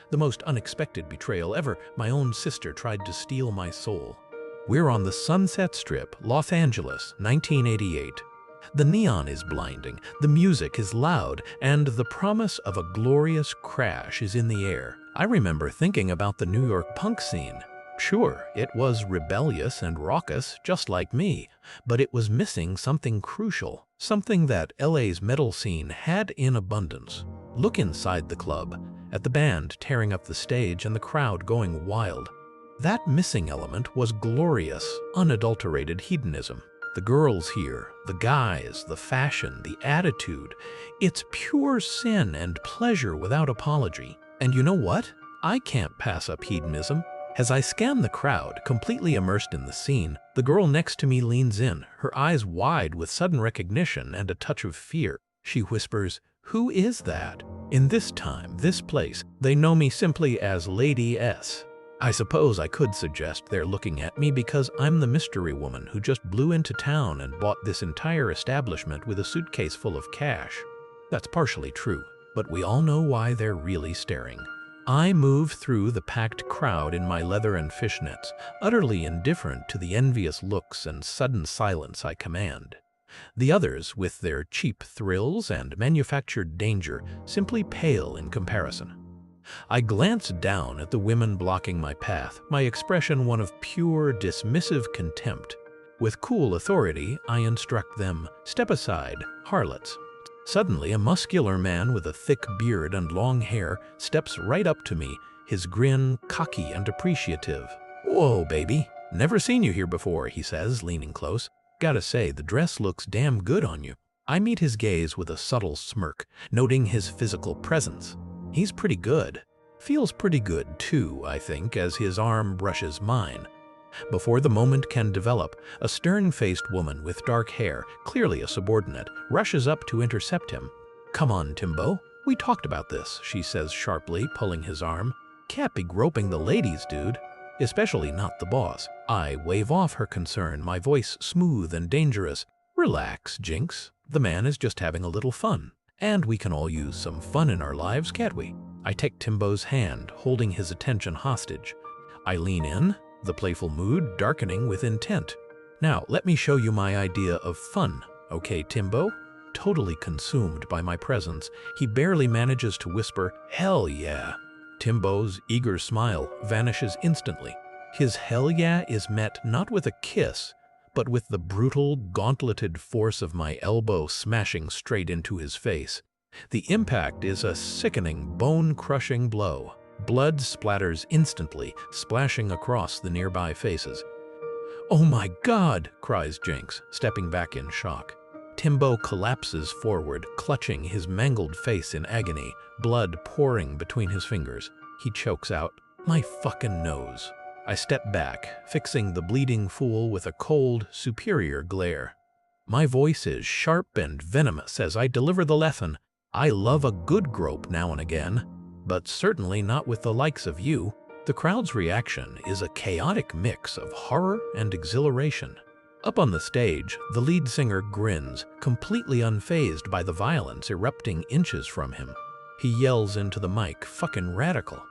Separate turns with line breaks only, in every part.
The most unexpected betrayal ever. My own sister tried to steal my soul. We're on the Sunset Strip, Los Angeles, 1988. The neon is blinding, the music is loud, and the promise of a glorious crash is in the air. I remember thinking about the New York punk scene. Sure, it was rebellious and raucous, just like me, but it was missing something crucial, something that LA's metal scene had in abundance. Look inside the club, at the band tearing up the stage and the crowd going wild. That missing element was glorious, unadulterated hedonism. The girls here, the guys, the fashion, the attitude. It's pure sin and pleasure without apology. And you know what? I can't pass up hedonism. As I scan the crowd, completely immersed in the scene, the girl next to me leans in, her eyes wide with sudden recognition and a touch of fear. She whispers, "Who is that?" In this time, this place, they know me simply as Lady S. I suppose I could suggest they're looking at me because I'm the mystery woman who just blew into town and bought this entire establishment with a suitcase full of cash. That's partially true, but we all know why they're really staring. I move through the packed crowd in my leather and fishnets, utterly indifferent to the envious looks and sudden silence I command. The others, with their cheap thrills and manufactured danger, simply pale in comparison. I glance down at the women blocking my path, my expression one of pure, dismissive contempt. With cool authority, I instruct them, "Step aside, harlots." Suddenly, a muscular man with a thick beard and long hair steps right up to me, his grin cocky and appreciative. "Whoa, baby. Never seen you here before," he says, leaning close. "Gotta say, the dress looks damn good on you." I meet his gaze with a subtle smirk, noting his physical presence. He's pretty good. Feels pretty good, too, I think, as his arm brushes mine. Before the moment can develop, a stern-faced woman with dark hair, clearly a subordinate, rushes up to intercept him. "Come on, Timbo. We talked about this," she says sharply, pulling his arm. "Can't be groping the ladies, dude. Especially not the boss." I wave off her concern, my voice smooth and dangerous. "Relax, Jinx. The man is just having a little fun. And we can all use some fun in our lives, can't we?" I take Timbo's hand, holding his attention hostage. I lean in, the playful mood darkening with intent. "Now, let me show you my idea of fun, okay, Timbo?" Totally consumed by my presence, he barely manages to whisper, "Hell yeah." Timbo's eager smile vanishes instantly. His hell yeah is met not with a kiss, but with the brutal, gauntleted force of my elbow smashing straight into his face. The impact is a sickening, bone-crushing blow. Blood splatters instantly, splashing across the nearby faces. "Oh my God!" cries Jinx, stepping back in shock. Timbo collapses forward, clutching his mangled face in agony, blood pouring between his fingers. He chokes out, "My fucking nose." I step back, fixing the bleeding fool with a cold, superior glare. My voice is sharp and venomous as I deliver the lesson. I love a good grope now and again, but certainly not with the likes of you. The crowd's reaction is a chaotic mix of horror and exhilaration. Up on the stage, the lead singer grins, completely unfazed by the violence erupting inches from him. He yells into the mic, "Fucking radical."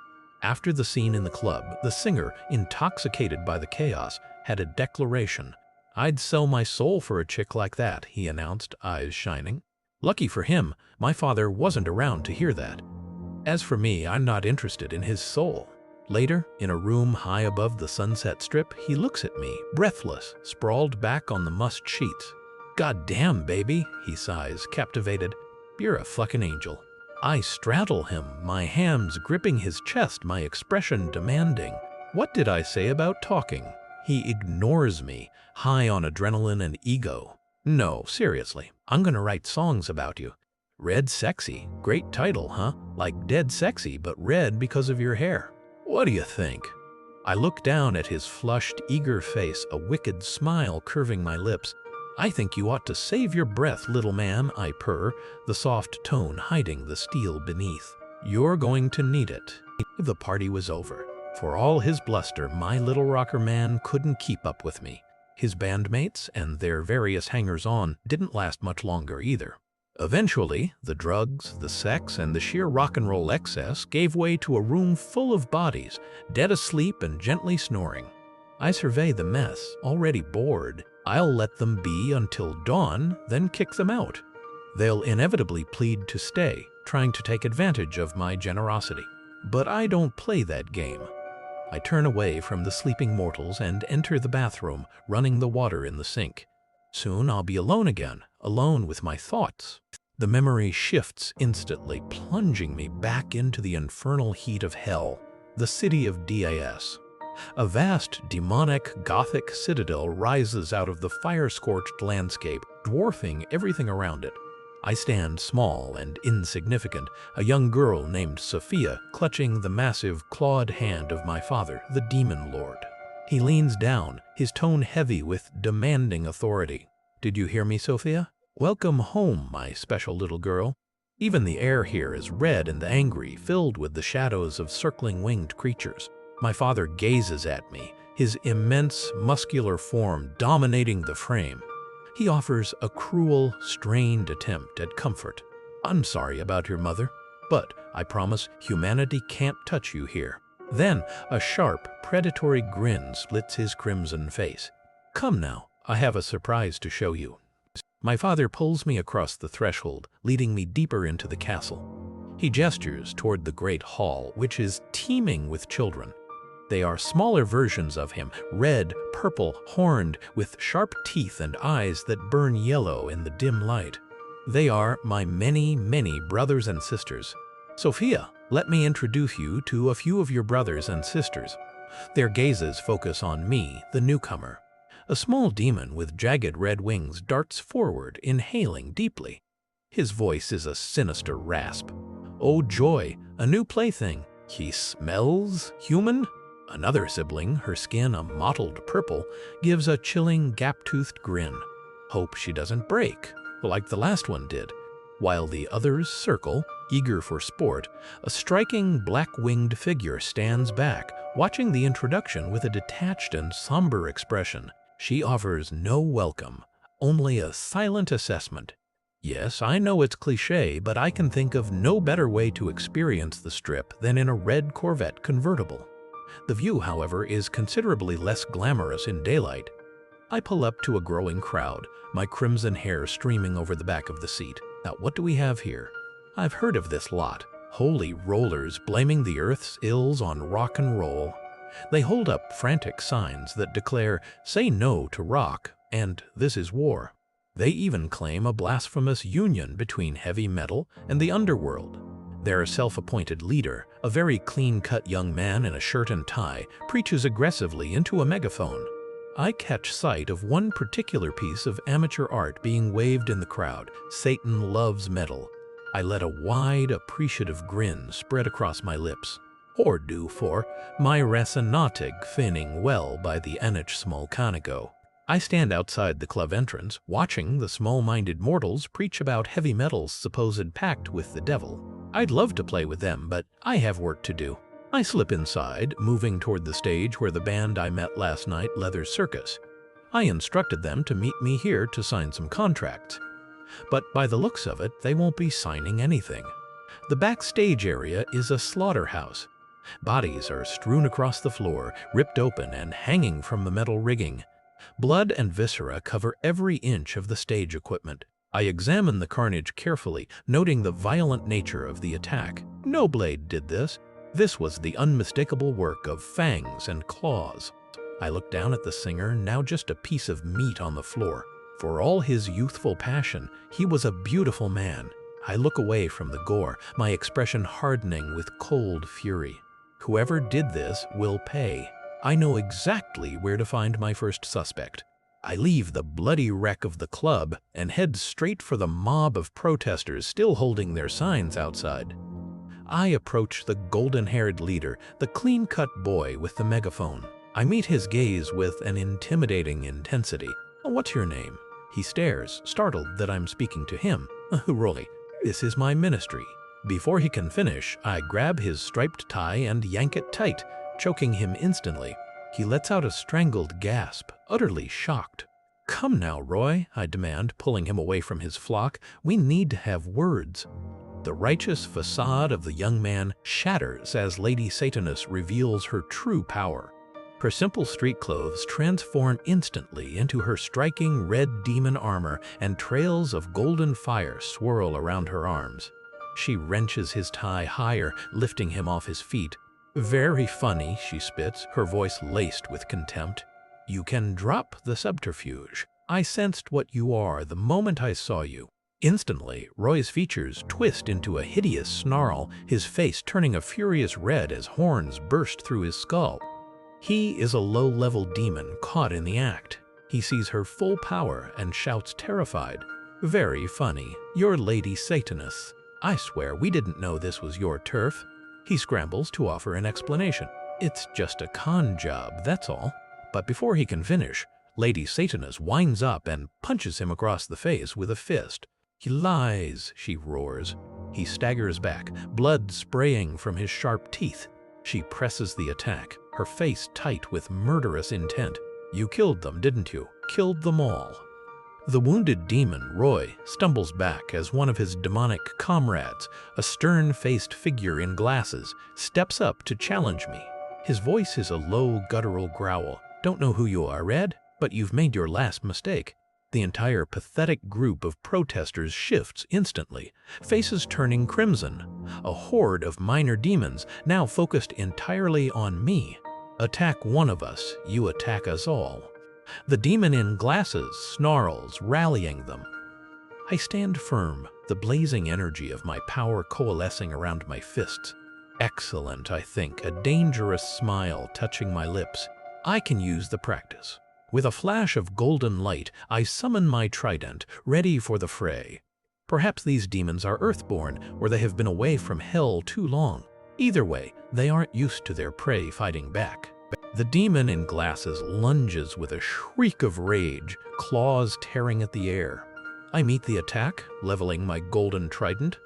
After the scene in the club, the singer, intoxicated by the chaos, had a declaration. "I'd sell my soul for a chick like that," he announced, eyes shining. Lucky for him, my father wasn't around to hear that. As for me, I'm not interested in his soul. Later, in a room high above the Sunset Strip, he looks at me, breathless, sprawled back on the mussed sheets. "God damn, baby," he sighs, captivated. "You're a fucking angel." I straddle him, my hands gripping his chest, my expression demanding. What did I say about talking? He ignores me, high on adrenaline and ego. "No, seriously, I'm gonna write songs about you." "Red Sexy, great title, huh? Like Dead Sexy, but red because of your hair. What do you think?" I look down at his flushed, eager face, a wicked smile curving my lips. "I think you ought to save your breath, little man," I purr, the soft tone hiding the steel beneath. "You're going to need it." The party was over. For all his bluster, my little rocker man couldn't keep up with me. His bandmates and their various hangers-on didn't last much longer either. Eventually, the drugs, the sex, and the sheer rock and roll excess gave way to a room full of bodies, dead asleep and gently snoring. I survey the mess, already bored. I'll let them be until dawn, then kick them out. They'll inevitably plead to stay, trying to take advantage of my generosity. But I don't play that game. I turn away from the sleeping mortals and enter the bathroom, running the water in the sink. Soon I'll be alone again, alone with my thoughts. The memory shifts instantly, plunging me back into the infernal heat of hell, the city of DAS. A vast, demonic, gothic citadel rises out of the fire-scorched landscape, dwarfing everything around it. I stand small and insignificant, a young girl named Sophia clutching the massive, clawed hand of my father, the Demon Lord. He leans down, his tone heavy with demanding authority. "Did you hear me, Sophia? Welcome home, my special little girl." Even the air here is red and angry, filled with the shadows of circling winged creatures. My father gazes at me, his immense, muscular form dominating the frame. He offers a cruel, strained attempt at comfort. "I'm sorry about your mother, but I promise humanity can't touch you here." Then a sharp, predatory grin splits his crimson face. "Come now, I have a surprise to show you." My father pulls me across the threshold, leading me deeper into the castle. He gestures toward the great hall, which is teeming with children. They are smaller versions of him, red, purple, horned, with sharp teeth and eyes that burn yellow in the dim light. They are my many, many brothers and sisters. "Sophia, let me introduce you to a few of your brothers and sisters." Their gazes focus on me, the newcomer. A small demon with jagged red wings darts forward, inhaling deeply. His voice is a sinister rasp. "Oh joy, a new plaything. He smells human?" Another sibling, her skin a mottled purple, gives a chilling, gap-toothed grin. "Hope she doesn't break, like the last one did." While the others circle, eager for sport, a striking black-winged figure stands back, watching the introduction with a detached and somber expression. She offers no welcome, only a silent assessment. Yes, I know it's cliché, but I can think of no better way to experience the Strip than in a red Corvette convertible. The view, however, is considerably less glamorous in daylight. I pull up to a growing crowd, my crimson hair streaming over the back of the seat. Now, what do we have here? I've heard of this lot. Holy rollers blaming the Earth's ills on rock and roll. They hold up frantic signs that declare, "Say no to rock," and "This is war." They even claim a blasphemous union between heavy metal and the underworld. Their self-appointed leader, a very clean-cut young man in a shirt and tie, preaches aggressively into a megaphone. I catch sight of one particular piece of amateur art being waved in the crowd. "Satan loves metal." I let a wide, appreciative grin spread across my lips. Or do for my resonautic finning well by the Anich Smolcanigo. I stand outside the club entrance, watching the small-minded mortals preach about heavy metal's supposed pact with the devil. I'd love to play with them, but I have work to do. I slip inside, moving toward the stage where the band I met last night, Leather Circus. I instructed them to meet me here to sign some contracts. But by the looks of it, they won't be signing anything. The backstage area is a slaughterhouse. Bodies are strewn across the floor, ripped open and hanging from the metal rigging. Blood and viscera cover every inch of the stage equipment. I examine the carnage carefully, noting the violent nature of the attack. No blade did this. This was the unmistakable work of fangs and claws. I look down at the singer, now just a piece of meat on the floor. For all his youthful passion, he was a beautiful man. I look away from the gore, my expression hardening with cold fury. Whoever did this will pay. I know exactly where to find my first suspect. I leave the bloody wreck of the club and head straight for the mob of protesters still holding their signs outside. I approach the golden-haired leader, the clean-cut boy with the megaphone. I meet his gaze with an intimidating intensity. "What's your name?" He stares, startled that I'm speaking to him. "Rolly, this is my ministry." Before he can finish, I grab his striped tie and yank it tight, choking him instantly. He lets out a strangled gasp, utterly shocked. Come now, Roy, I demand, pulling him away from his flock. We need to have words. The righteous facade of the young man shatters as Lady Satanus reveals her true power. Her simple street clothes transform instantly into her striking red demon armor, and trails of golden fire swirl around her arms. She wrenches his tie higher, lifting him off his feet. Very funny, she spits, her voice laced with contempt. You can drop the subterfuge. I sensed what you are the moment I saw you. Instantly, Roy's features twist into a hideous snarl, his face turning a furious red as horns burst through his skull. He is a low-level demon caught in the act. He sees her full power and shouts terrified. Very funny. You're Lady Satanus. I swear we didn't know this was your turf. He scrambles to offer an explanation. It's just a con job, that's all. But before he can finish, Lady Satanus winds up and punches him across the face with a fist. He lies, she roars. He staggers back, blood spraying from his sharp teeth. She presses the attack, her face tight with murderous intent. You killed them, didn't you? Killed them all. The wounded demon, Roy, stumbles back as one of his demonic comrades, a stern-faced figure in glasses, steps up to challenge me. His voice is a low, guttural growl. Don't know who you are, Red, but you've made your last mistake. The entire pathetic group of protesters shifts instantly, faces turning crimson. A horde of minor demons now focused entirely on me. Attack one of us, you attack us all. The demon in glasses snarls, rallying them. I stand firm, the blazing energy of my power coalescing around my fists. Excellent, I think, a dangerous smile touching my lips. I can use the practice. With a flash of golden light, I summon my trident, ready for the fray. Perhaps these demons are earthborn, or they have been away from hell too long. Either way, they aren't used to their prey fighting back. The demon in glasses lunges with a shriek of rage, claws tearing at the air. I meet the attack, leveling my golden trident.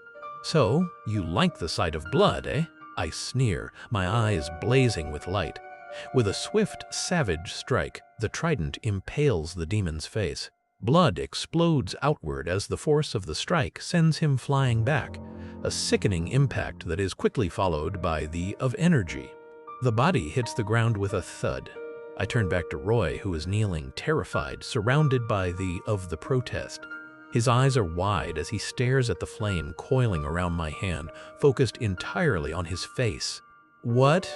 So, you like the sight of blood, eh? I sneer, my eyes blazing with light. With a swift, savage strike, the trident impales the demon's face. Blood explodes outward as the force of the strike sends him flying back, a sickening impact that is quickly followed by the of energy. The body hits the ground with a thud. I turn back to Roy, who is kneeling, terrified, surrounded by the of the protest. His eyes are wide as he stares at the flame coiling around my hand, focused entirely on his face. What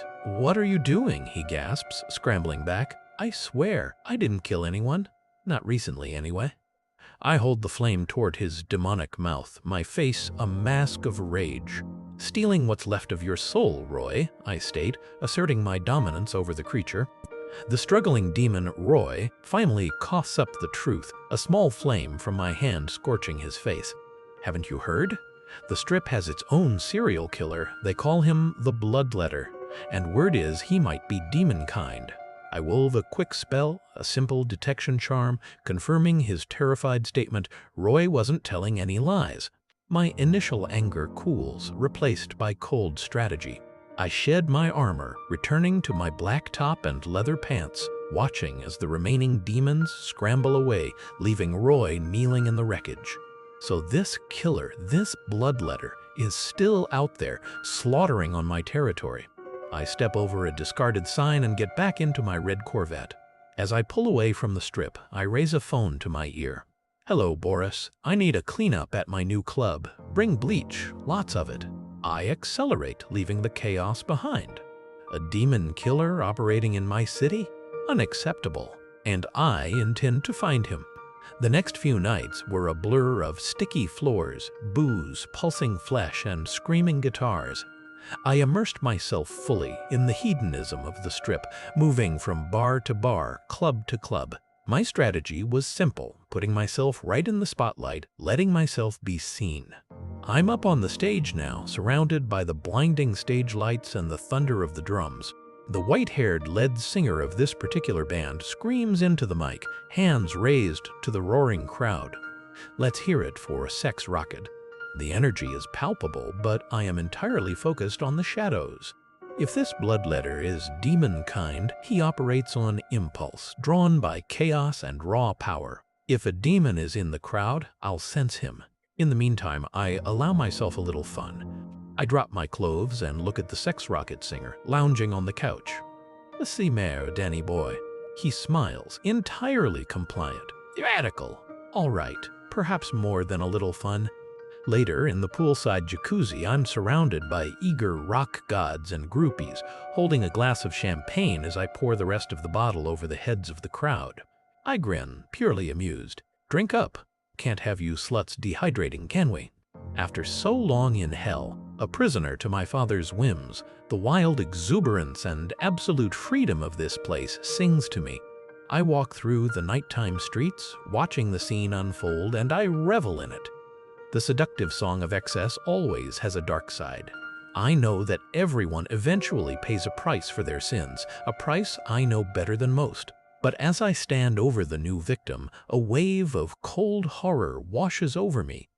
are you doing? He gasps, scrambling back. I swear, I didn't kill anyone. Not recently, anyway. I hold the flame toward his demonic mouth, my face a mask of rage. Stealing what's left of your soul, Roy, I state, asserting my dominance over the creature. The struggling demon, Roy, finally coughs up the truth, a small flame from my hand scorching his face. Haven't you heard? The strip has its own serial killer. They call him the Bloodletter, and word is he might be demon-kind. I wove a quick spell, a simple detection charm, confirming his terrified statement Roy wasn't telling any lies. My initial anger cools, replaced by cold strategy. I shed my armor, returning to my black top and leather pants, watching as the remaining demons scramble away, leaving Roy kneeling in the wreckage. So this killer, this Bloodletter, is still out there, slaughtering on my territory. I step over a discarded sign and get back into my red Corvette. As I pull away from the strip, I raise a phone to my ear. Hello, Boris. I need a cleanup at my new club. Bring bleach, lots of it. I accelerate, leaving the chaos behind. A demon killer operating in my city? Unacceptable. And I intend to find him. The next few nights were a blur of sticky floors, booze, pulsing flesh, and screaming guitars. I immersed myself fully in the hedonism of the strip, moving from bar to bar, club to club. My strategy was simple, putting myself right in the spotlight, letting myself be seen. I'm up on the stage now, surrounded by the blinding stage lights and the thunder of the drums. The white-haired lead singer of this particular band screams into the mic, hands raised to the roaring crowd. Let's hear it for Sex Rocket. The energy is palpable, but I am entirely focused on the shadows. If this bloodletter is demon-kind, he operates on impulse, drawn by chaos and raw power. If a demon is in the crowd, I'll sense him. In the meantime, I allow myself a little fun. I drop my clothes and look at the sex rocket singer, lounging on the couch. "See mare, Danny boy." He smiles, entirely compliant. Radical. All right, perhaps more than a little fun. Later, in the poolside jacuzzi, I'm surrounded by eager rock gods and groupies, holding a glass of champagne as I pour the rest of the bottle over the heads of the crowd. I grin, purely amused. Drink up. Can't have you sluts dehydrating, can we? After so long in hell, a prisoner to my father's whims, the wild exuberance and absolute freedom of this place sings to me. I walk through the nighttime streets, watching the scene unfold, and I revel in it. The seductive song of excess always has a dark side. I know that everyone eventually pays a price for their sins, a price I know better than most. But as I stand over the new victim, a wave of cold horror washes over me.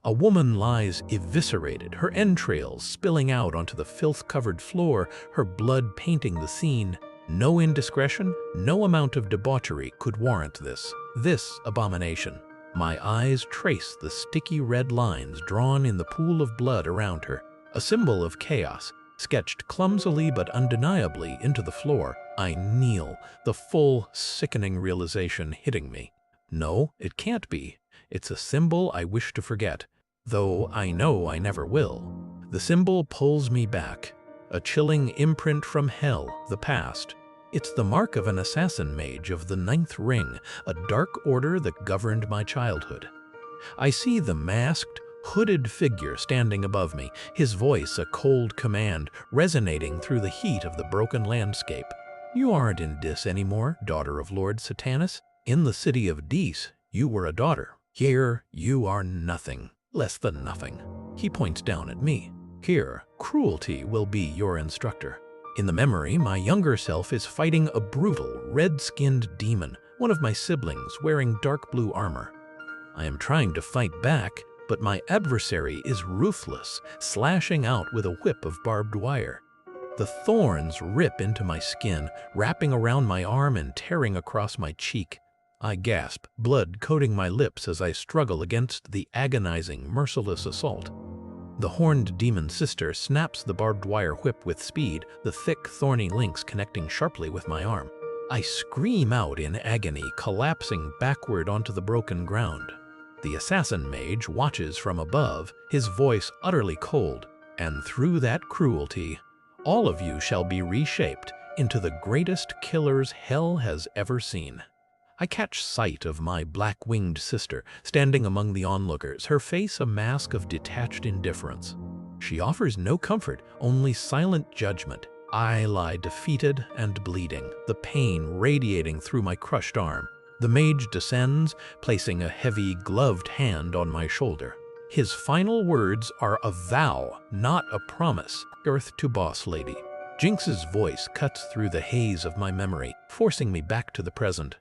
A woman lies eviscerated, her entrails spilling out onto the filth-covered floor, her blood painting the scene. No indiscretion, no amount of debauchery could warrant this abomination. My eyes trace the sticky red lines drawn in the pool of blood around her, a symbol of chaos, sketched clumsily but undeniably into the floor. I kneel, the full, sickening realization hitting me. No, it can't be. It's a symbol I wish to forget, though I know I never will. The symbol pulls me back, a chilling imprint from hell, the past. It's the mark of an assassin mage of the Ninth Ring, a dark order that governed my childhood. I see the masked, hooded figure standing above me, his voice a cold command, resonating through the heat of the broken landscape. "You aren't in Dis anymore, daughter of Lord Satanus. In the city of Dis, you were a daughter. Here, you are nothing, less than nothing." He points down at me. "Here, cruelty will be your instructor." In the memory, my younger self is fighting a brutal, red-skinned demon, one of my siblings wearing dark blue armor. I am trying to fight back, but my adversary is ruthless, slashing out with a whip of barbed wire. The thorns rip into my skin, wrapping around my arm and tearing across my cheek. I gasp, blood coating my lips as I struggle against the agonizing, merciless assault. The horned demon sister snaps the barbed wire whip with speed, the thick, thorny links connecting sharply with my arm. I scream out in agony, collapsing backward onto the broken ground. The assassin mage watches from above, his voice utterly cold, "And through that cruelty, all of you shall be reshaped into the greatest killers hell has ever seen." I catch sight of my black-winged sister standing among the onlookers, her face a mask of detached indifference. She offers no comfort, only silent judgment. I lie defeated and bleeding, the pain radiating through my crushed arm. The mage descends, placing a heavy, gloved hand on my shoulder. His final words are a vow, not a promise. "Earth to boss lady." Jinx's voice cuts through the haze of my memory, forcing me back to the present.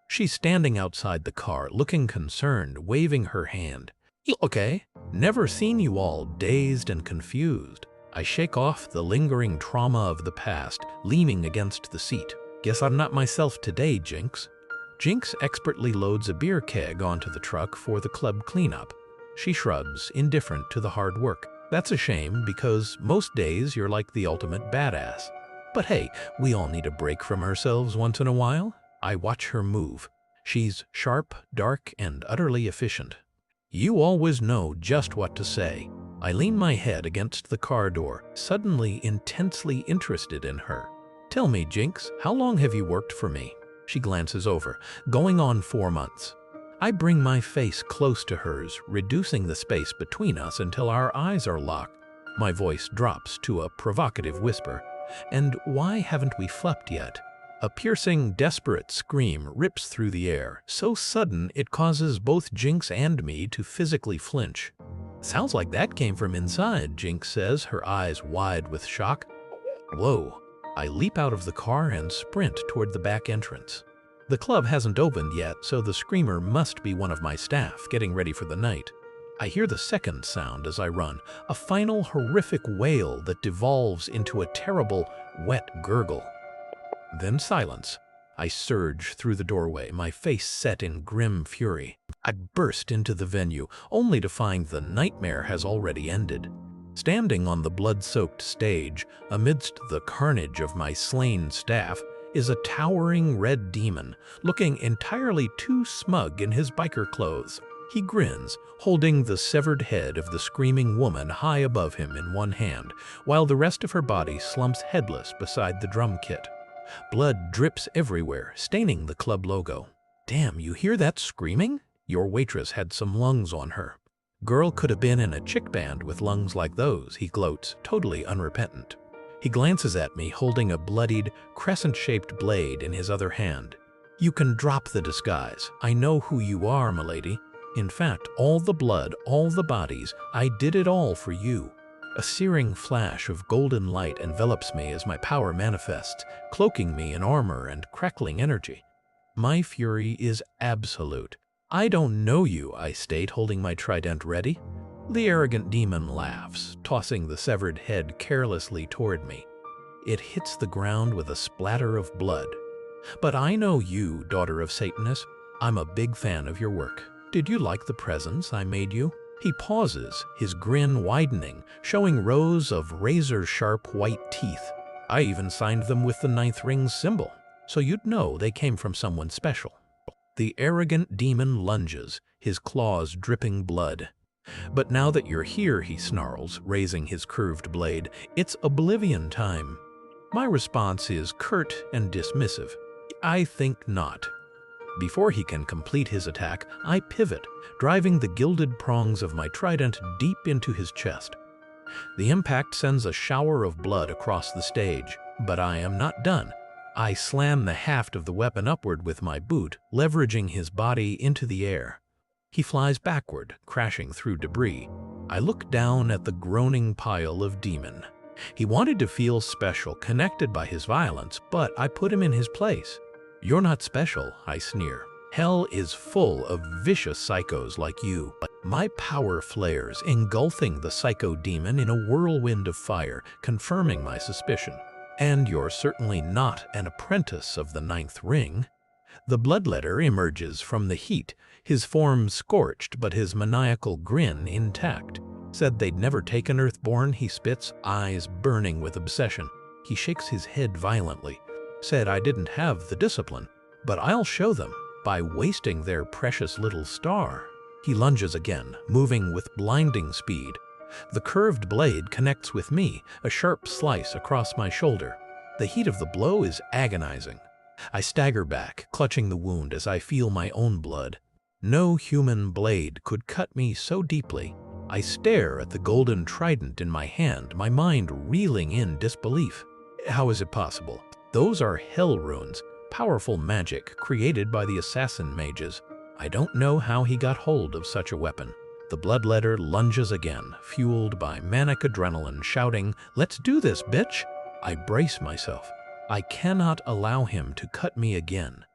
She's standing outside the car, looking concerned, waving her hand. "You okay? Never seen you all dazed and confused." I shake off the lingering trauma of the past, leaning against the seat. "Guess I'm not myself today, Jinx." Jinx expertly loads a beer keg onto the truck for the club cleanup. She shrugs, indifferent to the hard work. That's a shame, because most days you're like the ultimate badass. But hey, we all need a break from ourselves once in a while. I watch her move. She's sharp, dark, and utterly efficient. You always know just what to say. I lean my head against the car door, suddenly intensely interested in her. "Tell me, Jinx, how long have you worked for me?" She glances over. "Going on 4 months." I bring my face close to hers, reducing the space between us until our eyes are locked. My voice drops to a provocative whisper. "And why haven't we flept yet?" A piercing, desperate scream rips through the air, so sudden it causes both Jinx and me to physically flinch. "Sounds like that came from inside," Jinx says, her eyes wide with shock. Whoa. I leap out of the car and sprint toward the back entrance. The club hasn't opened yet, so the screamer must be one of my staff getting ready for the night. I hear the second sound as I run, a final horrific wail that devolves into a terrible, wet gurgle. Then silence. I surge through the doorway, my face set in grim fury. I burst into the venue, only to find the nightmare has already ended. Standing on the blood-soaked stage, amidst the carnage of my slain staff, is a towering red demon, looking entirely too smug in his biker clothes. He grins, holding the severed head of the screaming woman high above him in one hand, while the rest of her body slumps headless beside the drum kit. Blood drips everywhere, staining the club logo. Damn, you hear that screaming? Your waitress had some lungs on her. Girl could have been in a chick band with lungs like those, he gloats, totally unrepentant. He glances at me, holding a bloodied, crescent-shaped blade in his other hand. You can drop the disguise. I know who you are, milady. In fact, all the blood, all the bodies, I did it all for you. A searing flash of golden light envelops me as my power manifests, cloaking me in armor and crackling energy. My fury is absolute. I don't know you, I state, holding my trident ready. The arrogant demon laughs, tossing the severed head carelessly toward me. It hits the ground with a splatter of blood. But I know you, daughter of Satanus. I'm a big fan of your work. Did you like the presents I made you? He pauses, his grin widening, showing rows of razor-sharp white teeth. I even signed them with the 9th ring symbol, so you'd know they came from someone special. The arrogant demon lunges, his claws dripping blood. But now that you're here, he snarls, raising his curved blade, it's oblivion time. My response is curt and dismissive. I think not. Before he can complete his attack, I pivot, driving the gilded prongs of my trident deep into his chest. The impact sends a shower of blood across the stage, but I am not done. I slam the haft of the weapon upward with my boot, leveraging his body into the air. He flies backward, crashing through debris. I look down at the groaning pile of demon. He wanted to feel special, connected by his violence, but I put him in his place. You're not special, I sneer. Hell is full of vicious psychos like you. My power flares, engulfing the psycho demon in a whirlwind of fire, confirming my suspicion. And you're certainly not an apprentice of the 9th ring. The bloodletter emerges from the heat, his form scorched but his maniacal grin intact. Said they'd never taken Earthborn, he spits, eyes burning with obsession. He shakes his head violently. Said I didn't have the discipline, but I'll show them by wasting their precious little star. He lunges again, moving with blinding speed. The curved blade connects with me, a sharp slice across my shoulder. The heat of the blow is agonizing. I stagger back, clutching the wound as I feel my own blood. No human blade could cut me so deeply. I stare at the golden trident in my hand, my mind reeling in disbelief. How is it possible? Those are hell runes, powerful magic created by the assassin mages. I don't know how he got hold of such a weapon. The bloodletter lunges again, fueled by manic adrenaline, shouting, "Let's do this, bitch!" I brace myself. I cannot allow him to cut me again.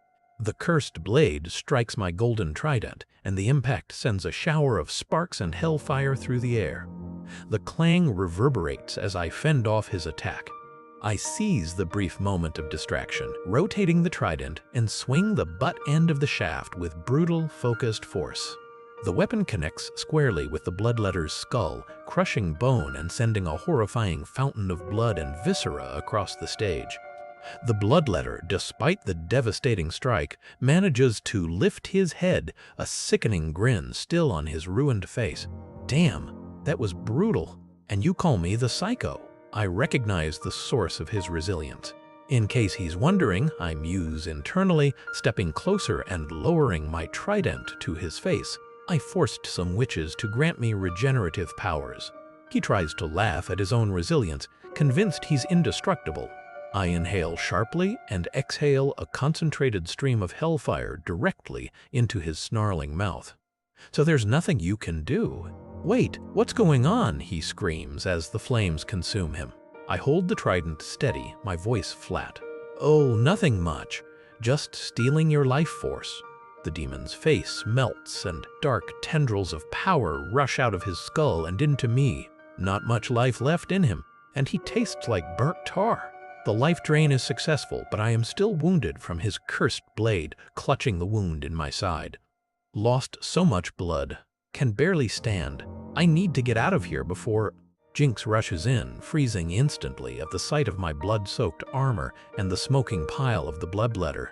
The cursed blade strikes my golden trident, and the impact sends a shower of sparks and hellfire through the air. The clang reverberates as I fend off his attack. I seize the brief moment of distraction, rotating the trident, and swing the butt end of the shaft with brutal, focused force. The weapon connects squarely with the bloodletter's skull, crushing bone and sending a horrifying fountain of blood and viscera across the stage. The bloodletter, despite the devastating strike, manages to lift his head, a sickening grin still on his ruined face. Damn, that was brutal. And you call me the psycho. I recognize the source of his resilience. In case he's wondering, I muse internally, stepping closer and lowering my trident to his face. I forced some witches to grant me regenerative powers. He tries to laugh at his own resilience, convinced he's indestructible. I inhale sharply and exhale a concentrated stream of hellfire directly into his snarling mouth. So there's nothing you can do. Wait, what's going on? He screams as the flames consume him. I hold the trident steady, my voice flat. Oh, nothing much. Just stealing your life force. The demon's face melts and dark tendrils of power rush out of his skull and into me. Not much life left in him, and he tastes like burnt tar. The life drain is successful, but I am still wounded from his cursed blade clutching the wound in my side. Lost so much blood. Can barely stand. I need to get out of here before... Jinx rushes in, freezing instantly at the sight of my blood-soaked armor and the smoking pile of the bloodletter.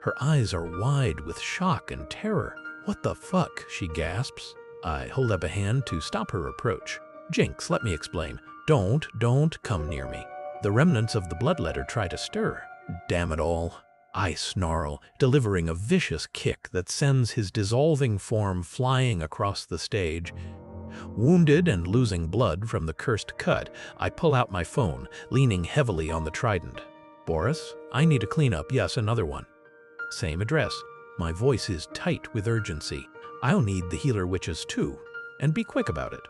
Her eyes are wide with shock and terror. "What the fuck?" she gasps. I hold up a hand to stop her approach. "Jinx, let me explain. Don't come near me." The remnants of the bloodletter try to stir. "Damn it all." I snarl, delivering a vicious kick that sends his dissolving form flying across the stage. Wounded and losing blood from the cursed cut, I pull out my phone, leaning heavily on the trident. "Boris, I need a cleanup, yes, another one." Same address. My voice is tight with urgency. "I'll need the healer witches too, and be quick about it."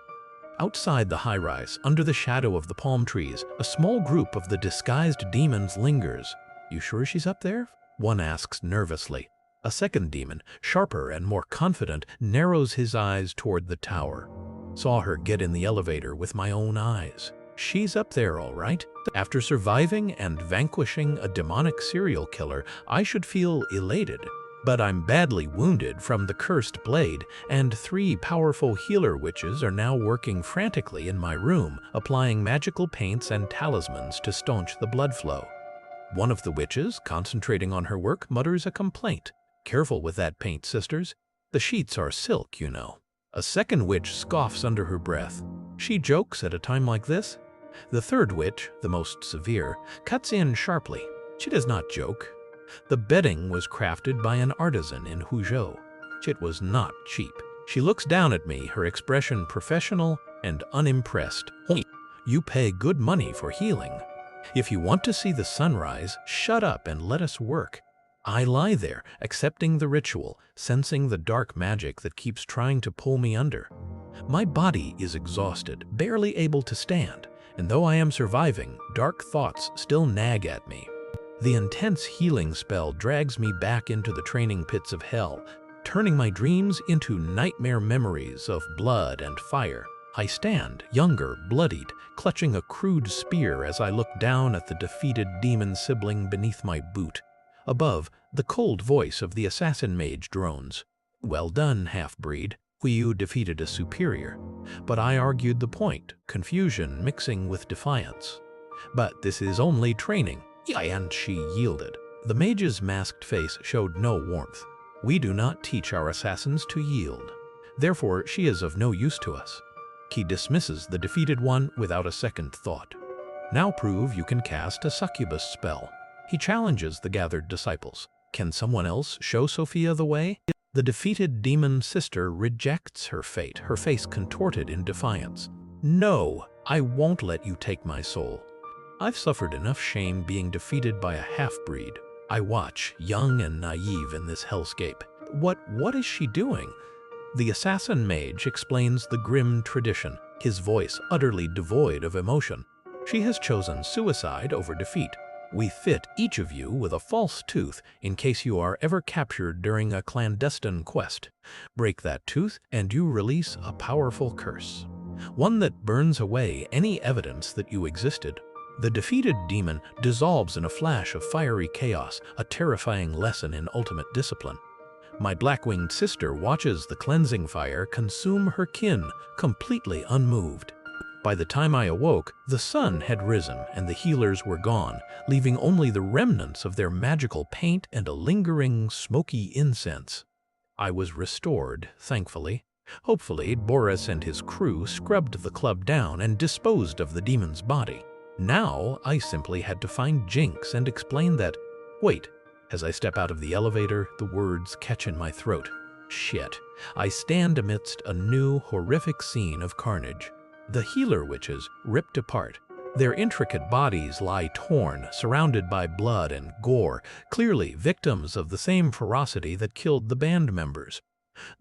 Outside the high-rise, under the shadow of the palm trees, a small group of the disguised demons lingers. "You sure she's up there?" one asks nervously. A second demon, sharper and more confident, narrows his eyes toward the tower. Saw her get in the elevator with my own eyes. She's up there, all right. After surviving and vanquishing a demonic serial killer, I should feel elated. But I'm badly wounded from the cursed blade, and 3 powerful healer witches are now working frantically in my room, applying magical paints and talismans to staunch the blood flow. One of the witches, concentrating on her work, mutters a complaint. "Careful with that paint, sisters. The sheets are silk, you know." A second witch scoffs under her breath. She jokes at a time like this. The third witch, the most severe, cuts in sharply. She does not joke. The bedding was crafted by an artisan in Huzhou. It was not cheap. She looks down at me, her expression professional and unimpressed. "You pay good money for healing. If you want to see the sunrise, shut up and let us work." I lie there, accepting the ritual, sensing the dark magic that keeps trying to pull me under. My body is exhausted, barely able to stand, and though I am surviving, dark thoughts still nag at me. The intense healing spell drags me back into the training pits of hell, turning my dreams into nightmare memories of blood and fire. I stand, younger, bloodied, clutching a crude spear as I look down at the defeated demon sibling beneath my boot. Above, the cold voice of the assassin mage drones. "Well done, half-breed. You defeated a superior." But I argued the point, confusion mixing with defiance. "But this is only training." And she yielded. The mage's masked face showed no warmth. "We do not teach our assassins to yield. Therefore, she is of no use to us." He dismisses the defeated one without a second thought. "Now prove you can cast a succubus spell." He challenges the gathered disciples. Can someone else show Sophia the way? The defeated demon sister rejects her fate, her face contorted in defiance. "No, I won't let you take my soul." I've suffered enough shame being defeated by a half-breed. I watch, young and naive in this hellscape. What is she doing? The assassin mage explains the grim tradition, his voice utterly devoid of emotion. "She has chosen suicide over defeat. We fit each of you with a false tooth in case you are ever captured during a clandestine quest. Break that tooth and you release a powerful curse, one that burns away any evidence that you existed." The defeated demon dissolves in a flash of fiery chaos, a terrifying lesson in ultimate discipline. My black-winged sister watches the cleansing fire consume her kin, completely unmoved. By the time I awoke, the sun had risen and the healers were gone, leaving only the remnants of their magical paint and a lingering, smoky incense. I was restored, thankfully. Hopefully, Boris and his crew scrubbed the club down and disposed of the demon's body. Now, I simply had to find Jinx and explain that. Wait, as I step out of the elevator, the words catch in my throat. Shit. I stand amidst a new, horrific scene of carnage. The healer witches ripped apart. Their intricate bodies lie torn, surrounded by blood and gore, clearly victims of the same ferocity that killed the band members.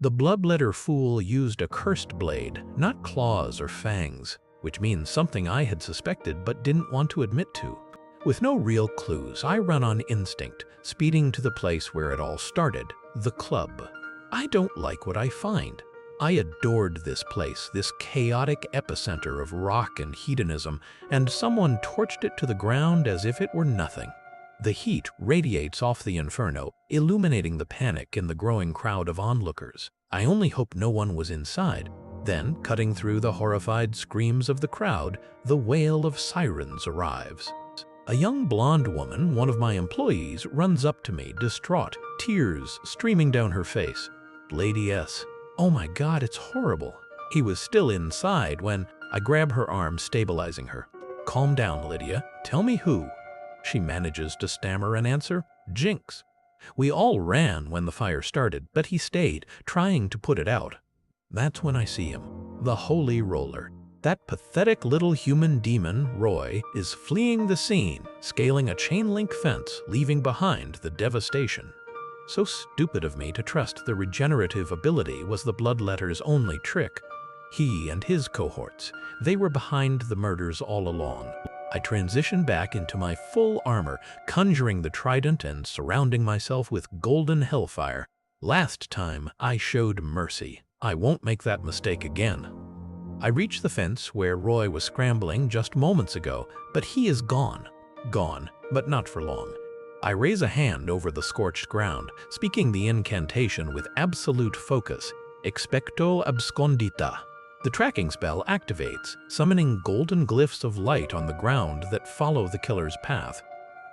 The bloodletter fool used a cursed blade, not claws or fangs, which means something I had suspected but didn't want to admit to. With no real clues, I run on instinct, speeding to the place where it all started, the club. I don't like what I find. I adored this place, this chaotic epicenter of rock and hedonism, and someone torched it to the ground as if it were nothing. The heat radiates off the inferno, illuminating the panic in the growing crowd of onlookers. I only hope no one was inside. Then, cutting through the horrified screams of the crowd, the wail of sirens arrives. A young blonde woman, one of my employees, runs up to me, distraught, tears streaming down her face. Lady S. Oh my God, it's horrible. He was still inside when I grab her arm, stabilizing her. Calm down, Lydia. Tell me who. She manages to stammer an answer. Jinx. We all ran when the fire started, but he stayed, trying to put it out. That's when I see him. The Holy Roller. That pathetic little human demon, Roy, is fleeing the scene, scaling a chain-link fence, leaving behind the devastation. So stupid of me to trust the regenerative ability was the Bloodletter's only trick. He and his cohorts, they were behind the murders all along. I transitioned back into my full armor, conjuring the trident and surrounding myself with golden hellfire. Last time, I showed mercy. I won't make that mistake again. I reach the fence where Roy was scrambling just moments ago, but he is gone. Gone, but not for long. I raise a hand over the scorched ground, speaking the incantation with absolute focus. Expecto abscondita. The tracking spell activates, summoning golden glyphs of light on the ground that follow the killer's path.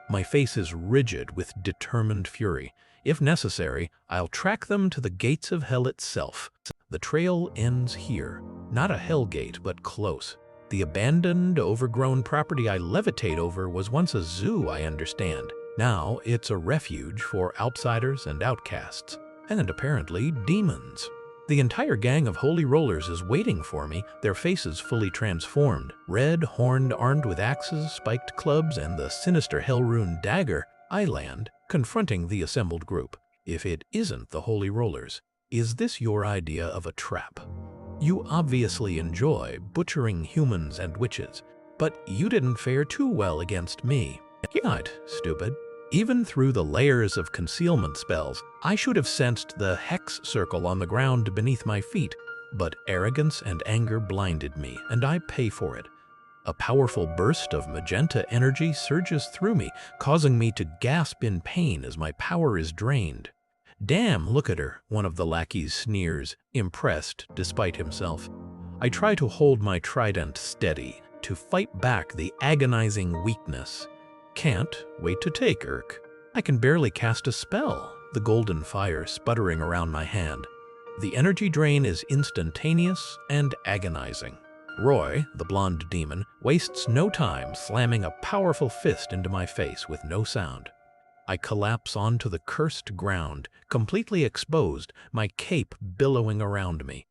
My face is rigid with determined fury. If necessary, I'll track them to the gates of hell itself. The trail ends here. Not a hell gate, but close. The abandoned, overgrown property I levitate over was once a zoo, I understand. Now it's a refuge for outsiders and outcasts, and apparently demons. The entire gang of Holy Rollers is waiting for me, their faces fully transformed. Red, horned, armed with axes, spiked clubs, and the sinister hell-rune dagger. I land, confronting the assembled group. If it isn't the Holy Rollers, is this your idea of a trap? You obviously enjoy butchering humans and witches, but you didn't fare too well against me. You're not stupid. Even through the layers of concealment spells, I should have sensed the hex circle on the ground beneath my feet, but arrogance and anger blinded me, and I pay for it. A powerful burst of magenta energy surges through me, causing me to gasp in pain as my power is drained. Damn, look at her, one of the lackeys sneers, impressed despite himself. I try to hold my trident steady, to fight back the agonizing weakness. Can't wait to take Urk. I can barely cast a spell, the golden fire sputtering around my hand. The energy drain is instantaneous and agonizing. Roy, the blonde demon, wastes no time slamming a powerful fist into my face with no sound. I collapse onto the cursed ground, completely exposed, my cape billowing around me.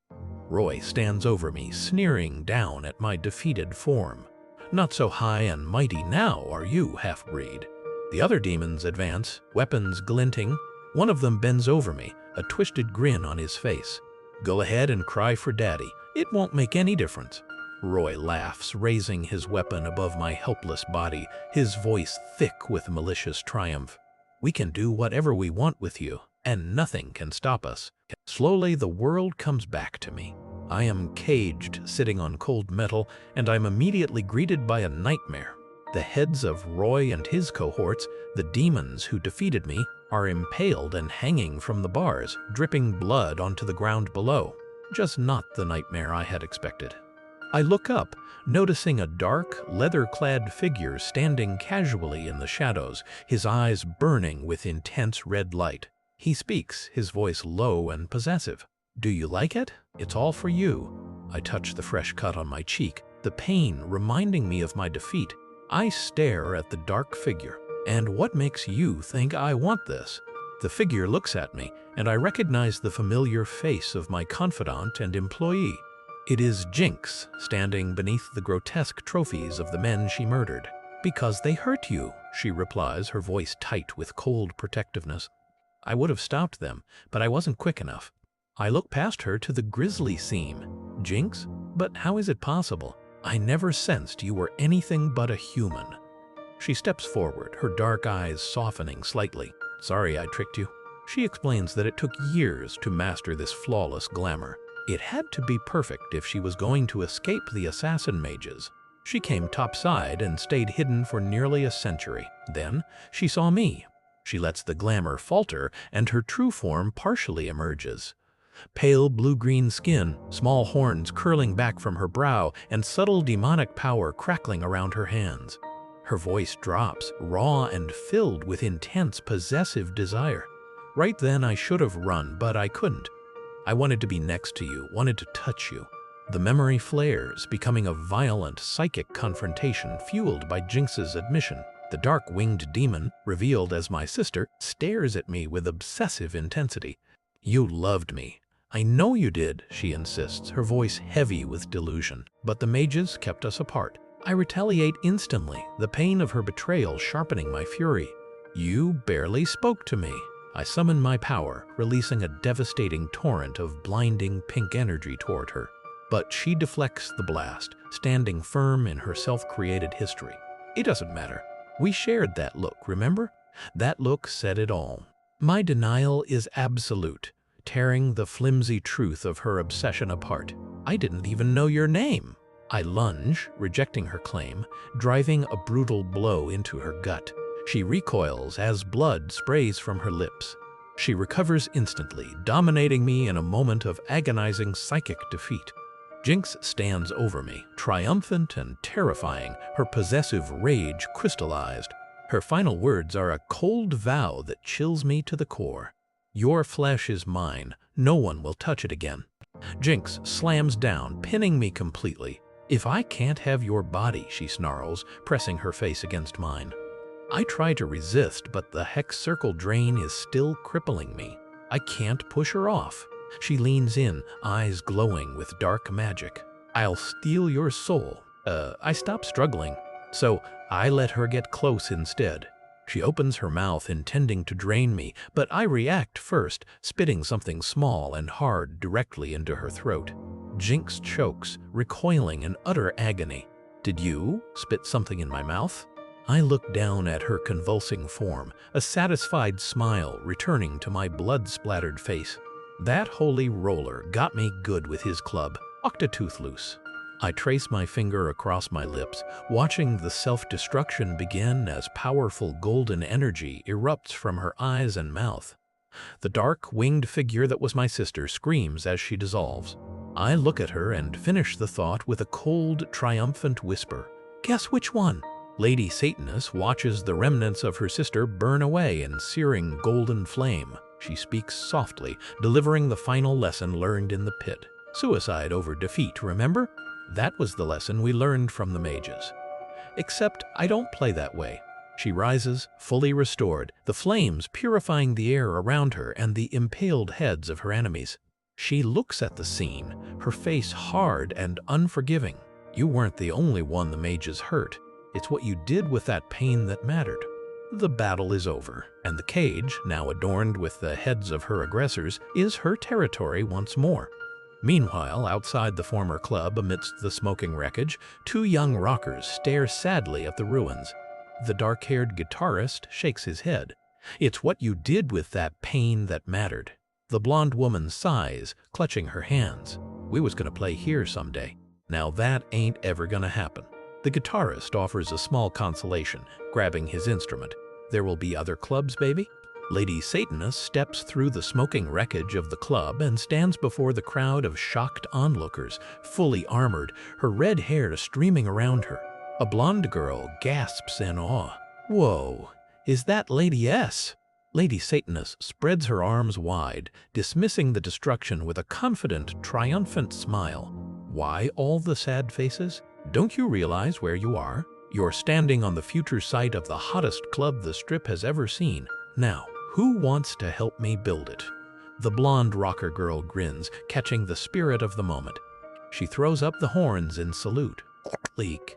Roy stands over me, sneering down at my defeated form. Not so high and mighty now, are you, half-breed? The other demons advance, weapons glinting. One of them bends over me, a twisted grin on his face. Go ahead and cry for daddy. It won't make any difference. Roy laughs, raising his weapon above my helpless body, his voice thick with malicious triumph. We can do whatever we want with you, and nothing can stop us. Slowly, the world comes back to me. I am caged, sitting on cold metal, and I'm immediately greeted by a nightmare. The heads of Roy and his cohorts, the demons who defeated me, are impaled and hanging from the bars, dripping blood onto the ground below. Just not the nightmare I had expected. I look up, noticing a dark, leather-clad figure standing casually in the shadows, his eyes burning with intense red light. He speaks, his voice low and possessive. Do you like it? It's all for you. I touch the fresh cut on my cheek, the pain reminding me of my defeat. I stare at the dark figure. And what makes you think I want this? The figure looks at me, and I recognize the familiar face of my confidant and employee. It is Jinx, standing beneath the grotesque trophies of the men she murdered. Because they hurt you, she replies, her voice tight with cold protectiveness. I would have stopped them, but I wasn't quick enough. I look past her to the grisly seam. Jinx? But how is it possible? I never sensed you were anything but a human. She steps forward, her dark eyes softening slightly. Sorry I tricked you. She explains that it took years to master this flawless glamour. It had to be perfect if she was going to escape the assassin mages. She came topside and stayed hidden for nearly a century. Then she saw me. She lets the glamour falter and her true form partially emerges. Pale blue-green skin, small horns curling back from her brow, and subtle demonic power crackling around her hands. Her voice drops, raw and filled with intense possessive desire. Right then I should have run, but I couldn't. I wanted to be next to you, wanted to touch you. The memory flares, becoming a violent psychic confrontation fueled by Jinx's admission. The dark-winged demon, revealed as my sister, stares at me with obsessive intensity. You loved me. I know you did, she insists, her voice heavy with delusion. But the mages kept us apart. I retaliate instantly, the pain of her betrayal sharpening my fury. You barely spoke to me. I summon my power, releasing a devastating torrent of blinding pink energy toward her. But she deflects the blast, standing firm in her self-created history. It doesn't matter. We shared that look, remember? That look said it all. My denial is absolute, tearing the flimsy truth of her obsession apart. I didn't even know your name. I lunge, rejecting her claim, driving a brutal blow into her gut. She recoils as blood sprays from her lips. She recovers instantly, dominating me in a moment of agonizing psychic defeat. Jinx stands over me, triumphant and terrifying, her possessive rage crystallized. Her final words are a cold vow that chills me to the core. Your flesh is mine. No one will touch it again. Jinx slams down, pinning me completely. If I can't have your body, she snarls, pressing her face against mine. I try to resist, but the hex circle drain is still crippling me. I can't push her off. She leans in, eyes glowing with dark magic. I'll steal your soul. I stop struggling, so I let her get close instead. She opens her mouth intending to drain me, but I react first, spitting something small and hard directly into her throat. Jinx chokes, recoiling in utter agony. Did you spit something in my mouth? I look down at her convulsing form, a satisfied smile returning to my blood-splattered face. That holy roller got me good with his club, Octotooth loose. I trace my finger across my lips, watching the self-destruction begin as powerful golden energy erupts from her eyes and mouth. The dark, winged figure that was my sister screams as she dissolves. I look at her and finish the thought with a cold, triumphant whisper. Guess which one? Lady Satanus watches the remnants of her sister burn away in searing golden flame. She speaks softly, delivering the final lesson learned in the pit. Suicide over defeat, remember? That was the lesson we learned from the mages. Except I don't play that way. She rises, fully restored, the flames purifying the air around her and the impaled heads of her enemies. She looks at the scene, her face hard and unforgiving. You weren't the only one the mages hurt. It's what you did with that pain that mattered. The battle is over, and the cage, now adorned with the heads of her aggressors, is her territory once more. Meanwhile, outside the former club, amidst the smoking wreckage, two young rockers stare sadly at the ruins. The dark-haired guitarist shakes his head. It's what you did with that pain that mattered. The blonde woman sighs, clutching her hands. We was gonna play here someday. Now that ain't ever gonna happen. The guitarist offers a small consolation, grabbing his instrument. There will be other clubs, baby? Lady Satanus steps through the smoking wreckage of the club and stands before the crowd of shocked onlookers, fully armored, her red hair streaming around her. A blonde girl gasps in awe. Whoa, is that Lady S? Lady Satanus spreads her arms wide, dismissing the destruction with a confident, triumphant smile. Why all the sad faces? Don't you realize where you are? You're standing on the future site of the hottest club the Strip has ever seen. Now, who wants to help me build it? The blonde rocker girl grins, catching the spirit of the moment. She throws up the horns in salute. Leak.